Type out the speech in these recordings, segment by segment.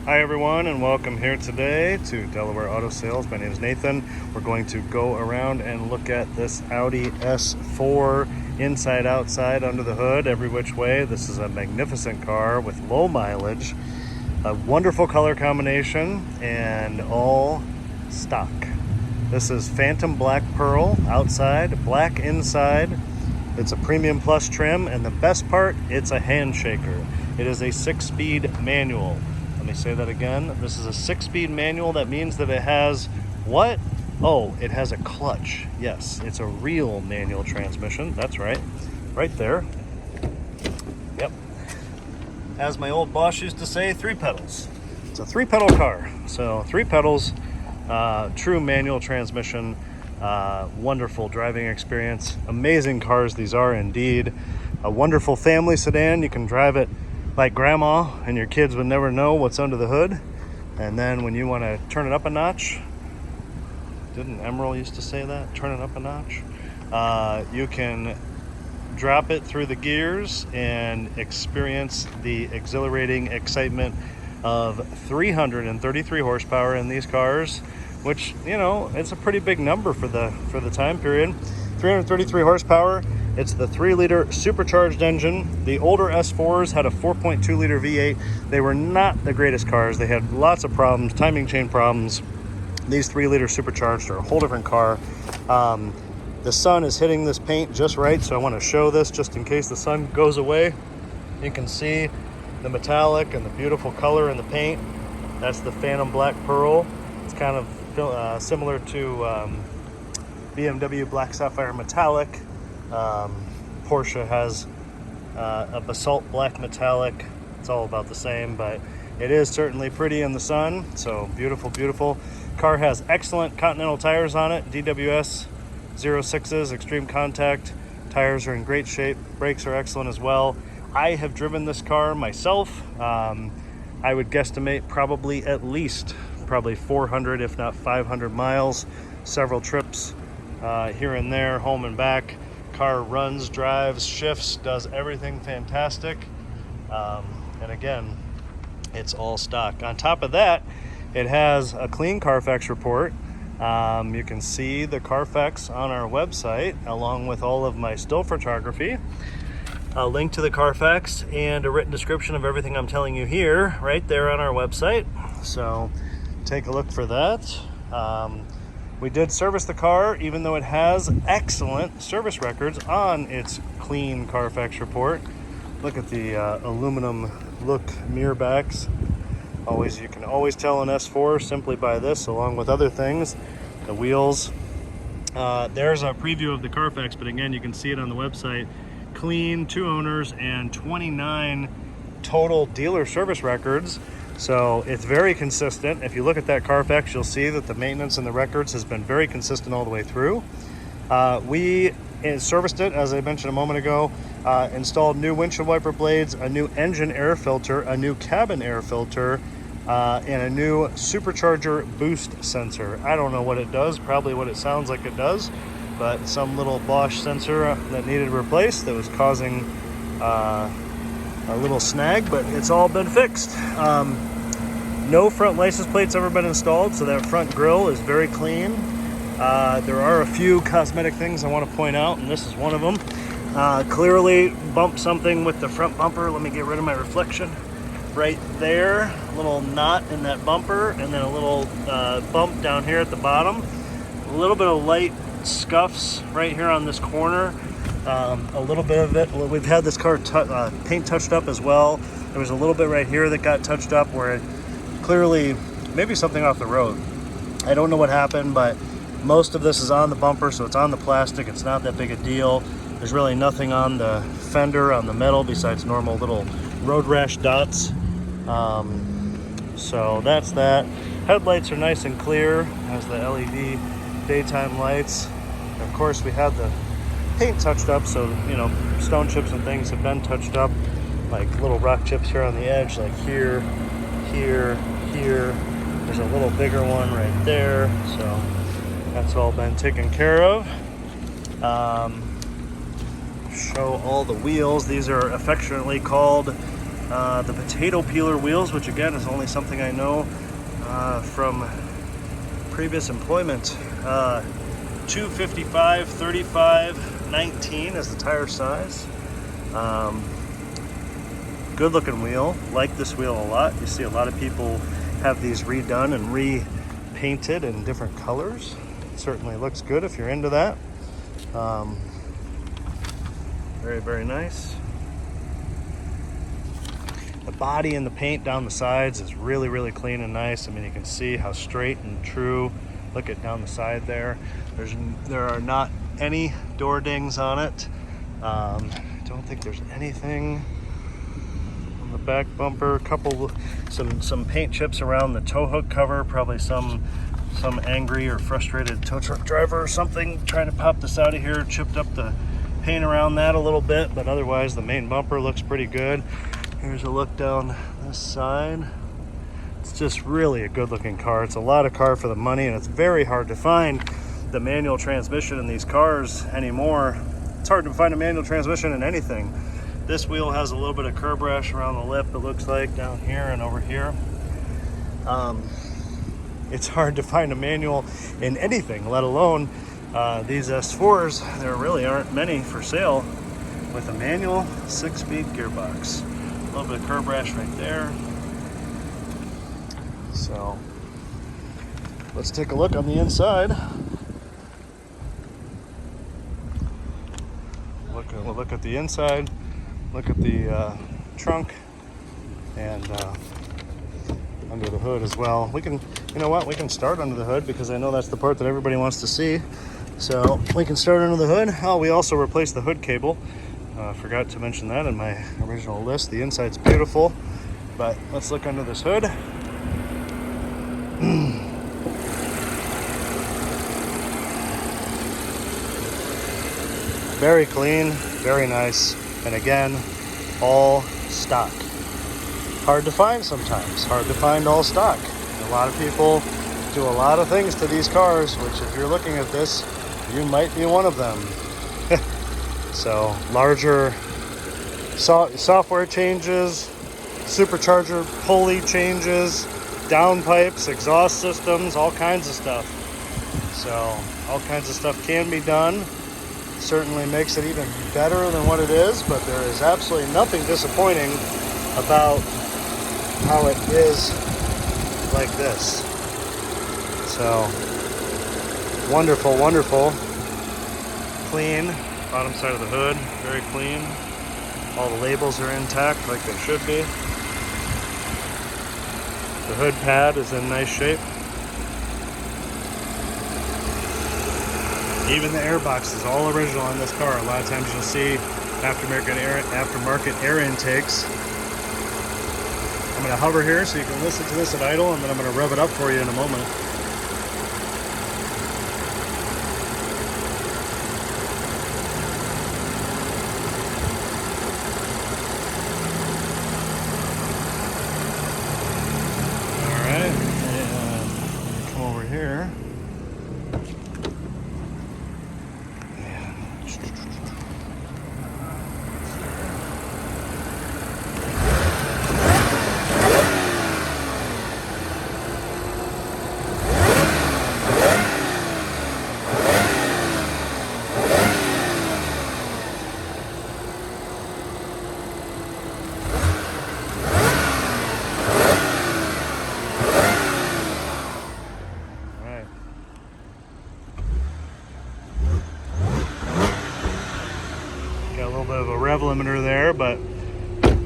Hi everyone, and welcome here today to Delaware Auto Sales. My name is Nathan. We're going to go around and look at this Audi S4 inside, outside, under the hood, every which way. This is a magnificent car with low mileage, a wonderful color combination, and all stock. This is Phantom Black Pearl outside, black inside. It's a Premium Plus trim, and the best part, it's a handshaker. It is a 6-speed manual. Let me say that again. This is a 6-speed manual. That means that it has what? Oh, it has a clutch. Yes, it's a real manual transmission. That's right. Right there. Yep. As my old boss used to say, 3 pedals. It's a 3-pedal car. So 3 pedals, true manual transmission, wonderful driving experience. Amazing cars these are indeed. A wonderful family sedan. You can drive it like grandma, and your kids would never know what's under the hood. And then when you want to turn it up a notch, didn't Emerald used to say that? Turn it up a notch. You can drop it through the gears and experience the exhilarating excitement of 333 horsepower in these cars, which, you know, it's a pretty big number for the time period. 333 horsepower. It's the 3-liter supercharged engine. The older S4s had a 4.2-liter V8. They were not the greatest cars. They had lots of problems, timing chain problems. These 3-liter supercharged are a whole different car. The sun is hitting this paint just right, so I want to show this just in case the sun goes away. You can see the metallic and the beautiful color in the paint. That's the Phantom Black Pearl. It's kind of similar to BMW Black Sapphire Metallic. Porsche has a basalt black metallic. It's all about the same, but it is certainly pretty in the sun. So beautiful, beautiful. Car has excellent Continental tires on it. DWS 06s, extreme contact. Tires are in great shape. Brakes are excellent as well. I have driven this car myself. I would guesstimate probably 400, if not 500 miles, several trips here and there, home and back. Car runs, drives, shifts, does everything fantastic. And again, it's all stock. On top of that, it has a clean Carfax report. You can see the Carfax on our website, along with all of my still photography. A link to the Carfax and a written description of everything I'm telling you here, right there on our website. So take a look for that. We did service the car, even though it has excellent service records on its clean Carfax report. Look at the aluminum look mirror backs. You can always tell an S4 simply by this, along with other things. The wheels. There's a preview of the Carfax, but again, you can see it on the website. Clean, 2 owners, and 29 total dealer service records. So it's very consistent. If you look at that Carfax, you'll see that the maintenance and the records has been very consistent all the way through. We serviced it, as I mentioned a moment ago, installed new windshield wiper blades, a new engine air filter, a new cabin air filter, and a new supercharger boost sensor. I don't know what it does, probably what it sounds like it does, but some little Bosch sensor that needed replaced that was causing a little snag, but it's all been fixed. No front license plates ever been installed, so that front grille is very clean. There are a few cosmetic things I want to point out, and this is one of them. Clearly bumped something with the front bumper. Let me get rid of my reflection. Right there, a little knot in that bumper, and then a little bump down here at the bottom. A little bit of light scuffs right here on this corner. A little bit of it. We've had this car paint touched up as well. There was a little bit right here that got touched up where it clearly, maybe something off the road. I don't know what happened, but most of this is on the bumper, so it's on the plastic. It's not that big a deal. There's really nothing on the fender, on the metal, besides normal little road rash dots. So that's that. Headlights are nice and clear. Has the LED daytime lights. And of course, we had the paint touched up, so, you know, stone chips and things have been touched up, like little rock chips here on the edge, like here, here, here. There's a little bigger one right there, so that's all been taken care of. Show all the wheels. These are affectionately called The potato peeler wheels, which again is only something I know from previous employment. 255, 35, 19 is the tire size. Good looking wheel. Like this wheel a lot. You see a lot of people have these redone and repainted in different colors. It certainly looks good if you're into that. Very, very nice. The body and the paint down the sides is really, really clean and nice. I mean, you can see how straight and true. Look at down the side there. There are not any door dings on it. I don't think there's anything on the back bumper. Some paint chips around the tow hook cover. Probably some angry or frustrated tow truck driver or something trying to pop this out of here. Chipped up the paint around that a little bit, but otherwise the main bumper looks pretty good. Here's a look down this side. It's just really a good looking car. It's a lot of car for the money, and it's very hard to find the manual transmission in these cars anymore. It's hard to find a manual transmission in anything. This wheel has a little bit of curb rash around the lip, it looks like, down here and over here. It's hard to find a manual in anything, let alone these S4s. There really aren't many for sale with a manual 6-speed gearbox. A little bit of curb rash right there. So let's take a look on the inside. We'll look at the inside, look at the trunk, and under the hood as well. We can, you know what, we can start under the hood because I know that's the part that everybody wants to see. So we can start under the hood. Oh, we also replaced the hood cable. Forgot to mention that in my original list. The inside's beautiful, but let's look under this hood. Very clean, very nice, and again, all stock. Hard to find sometimes, hard to find all stock. A lot of people do a lot of things to these cars, which if you're looking at this, you might be one of them. So larger software changes, supercharger pulley changes, downpipes, exhaust systems, all kinds of stuff. So all kinds of stuff can be done. Certainly makes it even better than what it is, but there is absolutely nothing disappointing about how it is like this. So wonderful, wonderful. Clean. Bottom side of the hood, very clean. All the labels are intact like they should be. The hood pad is in nice shape. Even the airbox is all original on this car. A lot of times you'll see aftermarket air intakes. I'm going to hover here so you can listen to this at idle, and then I'm going to rev it up for you in a moment. Here. Got a little bit of a rev limiter there, but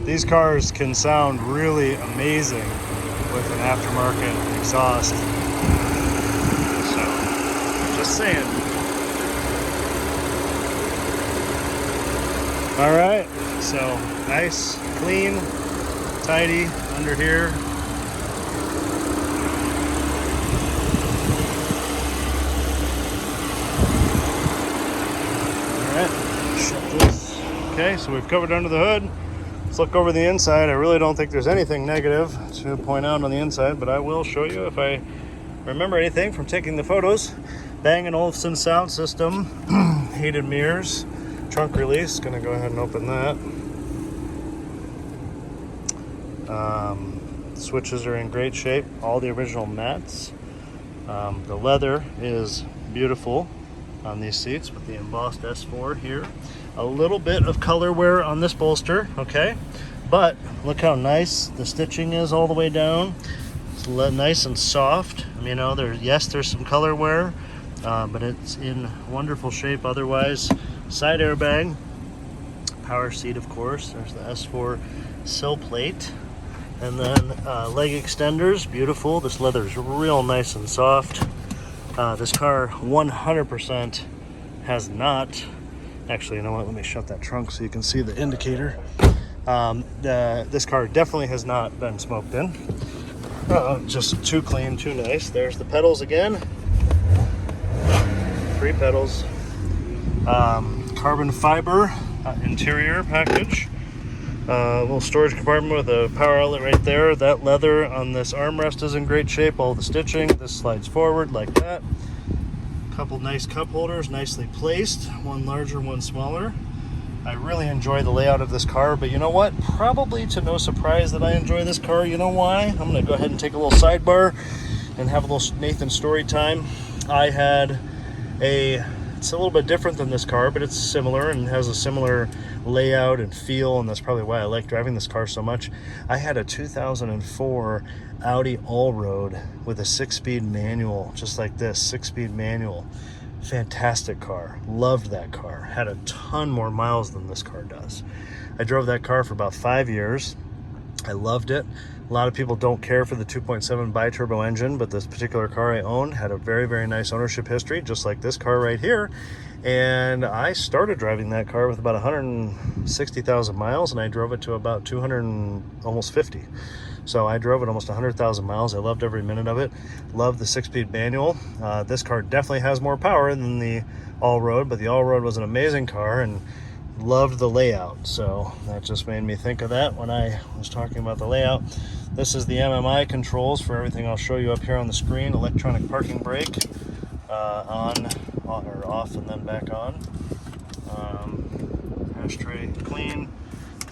these cars can sound really amazing with an aftermarket exhaust. So, just saying. All right, so nice, clean, tidy under here. Okay, so we've covered under the hood. Let's look over the inside. I really don't think there's anything negative to point out on the inside, but I will show you if I remember anything from taking the photos. Bang & Olufsen sound system, heated mirrors, trunk release. Gonna go ahead and open that. Switches are in great shape, all the original mats. The leather is beautiful on these seats with the embossed S4 here. A little bit of color wear on this bolster, okay? But look how nice the stitching is all the way down. It's nice and soft. You know, there's some color wear, but it's in wonderful shape otherwise. Side airbag, power seat, of course. There's the S4 sill plate. And then leg extenders, beautiful. This leather is real nice and soft. This car 100% has not, actually, you know what, let me shut that trunk so you can see the indicator. This car definitely has not been smoked in. Just too clean, too nice. There's the pedals again. 3 pedals. Carbon fiber interior package. Little storage compartment with a power outlet right there. That leather on this armrest is in great shape. All the stitching. This slides forward like that. Couple nice cup holders, nicely placed. One larger, one smaller. I really enjoy the layout of this car, but you know what? Probably to no surprise that I enjoy this car. You know why? I'm going to go ahead and take a little sidebar and have a little Nathan story time. I had it's a little bit different than this car, but it's similar and has a similar layout and feel, and that's probably why I like driving this car so much. I had a 2004 Audi Allroad with a 6-speed manual, just like this, 6-speed manual. Fantastic car. Loved that car. Had a ton more miles than this car does. I drove that car for about 5 years. I loved it. A lot of people don't care for the 2.7 bi-turbo engine, but this particular car I owned had a very, very nice ownership history, just like this car right here. And I started driving that car with about 160,000 miles, and I drove it to about 250. So I drove it almost 100,000 miles. I loved every minute of it. Loved the 6-speed manual. This car definitely has more power than the Allroad, but the Allroad was an amazing car, and loved the layout. So that just made me think of that when I was talking about the layout. This is the MMI controls for everything I'll show you up here on the screen. Electronic parking brake, on or off and then back on. Ashtray clean.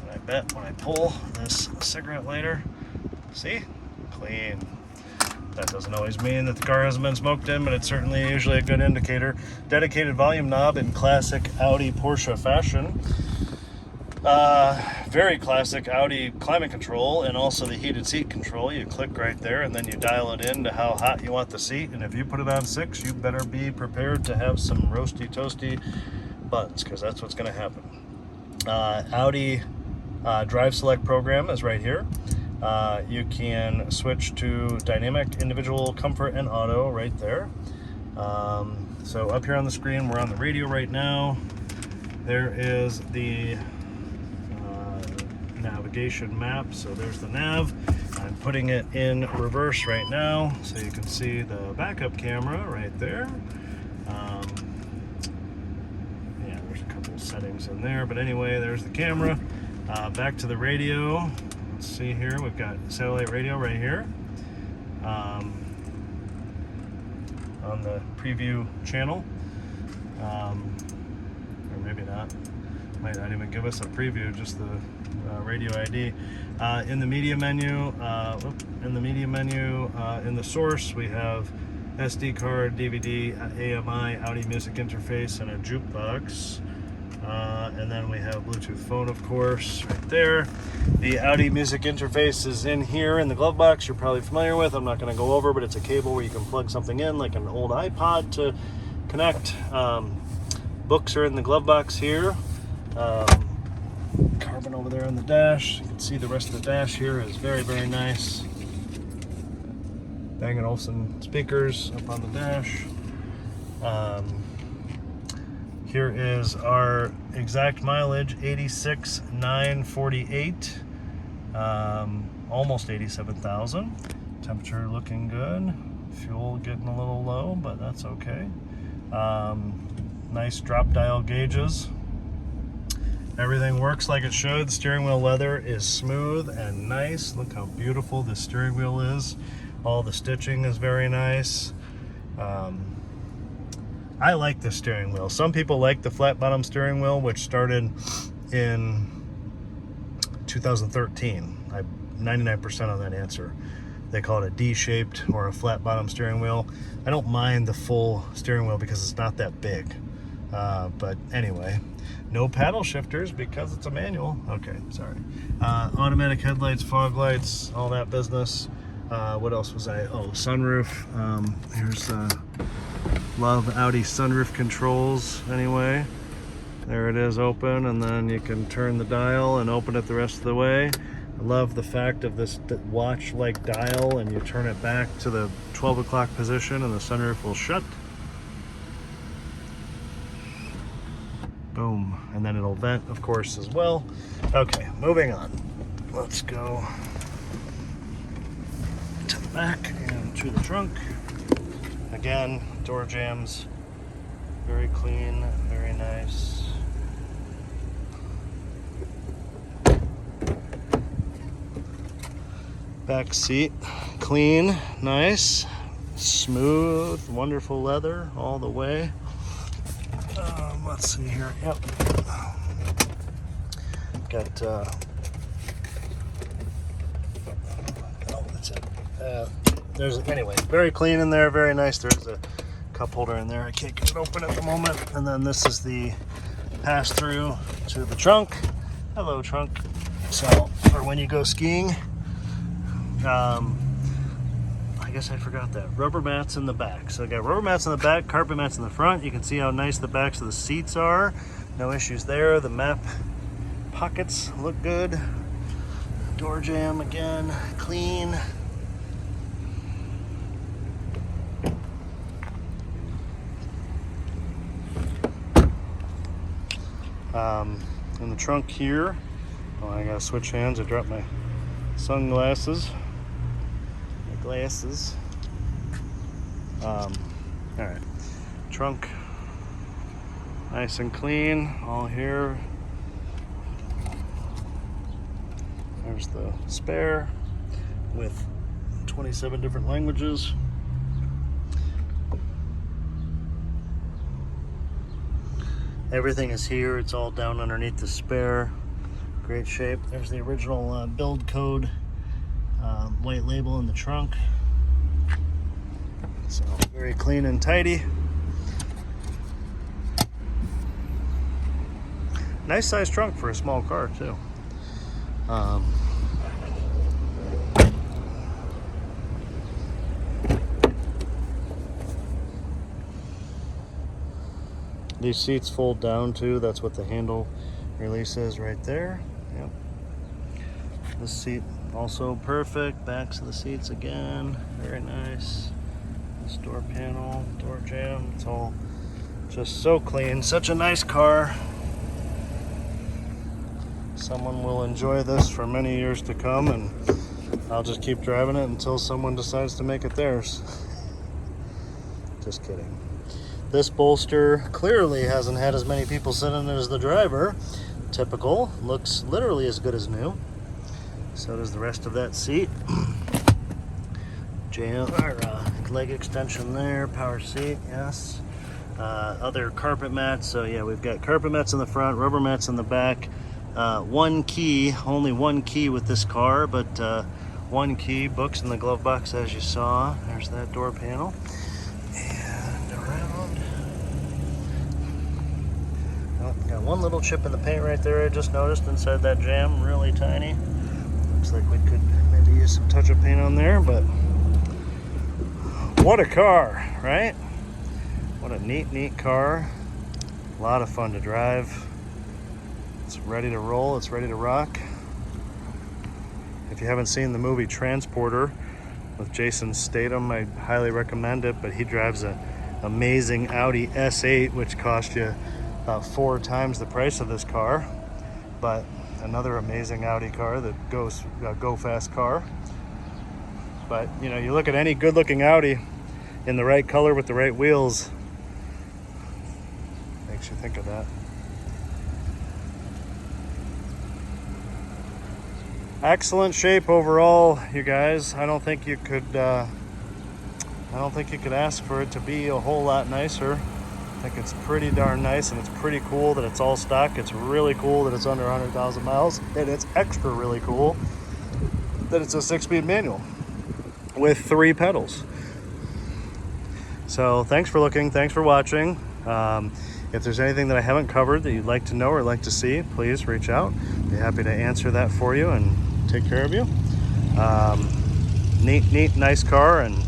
And I bet when I pull this cigarette lighter, see, clean. That doesn't always mean that the car hasn't been smoked in, but it's certainly usually a good indicator. Dedicated volume knob in classic Audi Porsche fashion. Very classic Audi climate control, and also the heated seat control. You click right there and then you dial it in to how hot you want the seat, and if you put it on 6, you better be prepared to have some roasty toasty buns, because that's what's going to happen. Audi Drive Select program is right here. You can switch to dynamic, individual, comfort, and auto right there. So up here on the screen, we're on the radio right now. There is the navigation map. So there's the nav. I'm putting it in reverse right now, so you can see the backup camera right there. Yeah, there's a couple of settings in there, but anyway, there's the camera. Back to the radio. Let's see here, we've got satellite radio right here on the preview channel, or maybe not, might not even give us a preview, just the radio ID. In the media menu, in the source we have SD card, DVD, AMI, Audi music interface, and a jukebox. And then we have Bluetooth phone, of course, right there. The Audi music interface is in here in the glove box. You're probably familiar with. I'm not going to go over, but it's a cable where you can plug something in, like an old iPod, to connect. Books are in the glove box here. Carbon over there on the dash. You can see the rest of the dash here is very, very nice. Bang & Olufsen speakers up on the dash. Here is our exact mileage, 86,948, almost 87,000. Temperature looking good. Fuel getting a little low, but that's okay. Nice drop dial gauges. Everything works like it should. The steering wheel leather is smooth and nice. Look how beautiful this steering wheel is. All the stitching is very nice. I like the steering wheel. Some people like the flat bottom steering wheel, which started in 2013. 99% on that answer. They call it a D-shaped or a flat bottom steering wheel. I don't mind the full steering wheel because it's not that big. But anyway, no paddle shifters because it's a manual. Okay, sorry. Automatic headlights, fog lights, all that business. What else was I? Oh, sunroof. Here's love Audi sunroof controls anyway. There it is, open, and then you can turn the dial and open it the rest of the way. I love the fact of this watch-like dial, and you turn it back to the 12 o'clock position and the sunroof will shut. Boom. And then it'll vent, of course, as well. Okay, moving on. Let's go to the back and to the trunk. Again, door jambs, very clean, very nice. Back seat, clean, nice, smooth, wonderful leather all the way. Let's see here. Yep. Got oh, that's it. There's anyway, very clean in there, very nice. There's a cup holder in there. I can't get it open at the moment. And then this is the pass through to the trunk. Hello, trunk. So for when you go skiing. I guess I forgot that. Rubber mats in the back. So I got rubber mats in the back, carpet mats in the front. You can see how nice the backs of the seats are. No issues there. The map pockets look good. Door jamb again, clean. In the trunk here, oh, I gotta switch hands. I dropped my sunglasses. Glasses. All right, trunk nice and clean all here. There's the spare with 27 different languages. Everything is here. It's all down underneath the spare. Great shape. There's the original build code. White label in the trunk. So very clean and tidy. Nice size trunk for a small car too. These seats fold down too. That's what the handle release is right there. Yep. This seat also perfect. Backs of the seats again, very nice. This door panel, door jamb, it's all just so clean. Such a nice car. Someone will enjoy this for many years to come, and I'll just keep driving it until someone decides to make it theirs. Just kidding. This bolster clearly hasn't had as many people sit in it as the driver. Typical. Looks literally as good as new. So does the rest of that seat. Leg extension there, power seat, yes. Other carpet mats. So yeah, we've got carpet mats in the front, rubber mats in the back. One key, only one key with this car, but one key, books in the glove box as you saw. There's that door panel. And around. Oh, got one little chip in the paint right there I just noticed inside that jamb, really tiny. Looks like we could maybe use some touch-up paint on there, but what a car, right? What a neat car. A lot of fun to drive. It's ready to roll, it's ready to rock. If you haven't seen the movie Transporter with Jason Statham, I highly recommend it, but he drives an amazing Audi S8, which cost you about 4 times the price of this car. But another amazing Audi car that goes go fast car. But you know, you look at any good looking Audi in the right color with the right wheels, makes you think of that. Excellent shape overall, you guys. I don't think you could ask for it to be a whole lot nicer. I think it's pretty darn nice, and it's pretty cool that it's all stock. It's really cool that it's under 100,000 miles, and it's extra really cool that it's a 6-speed manual with 3 pedals. So thanks for looking, thanks for watching. If there's anything that I haven't covered that you'd like to know or like to see, please reach out. Be happy to answer that for you and take care of you. Neat, nice car, and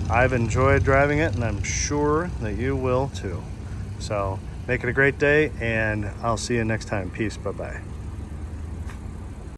I've enjoyed driving it, and I'm sure that you will too. So make it a great day, and I'll see you next time. Peace. Bye-bye.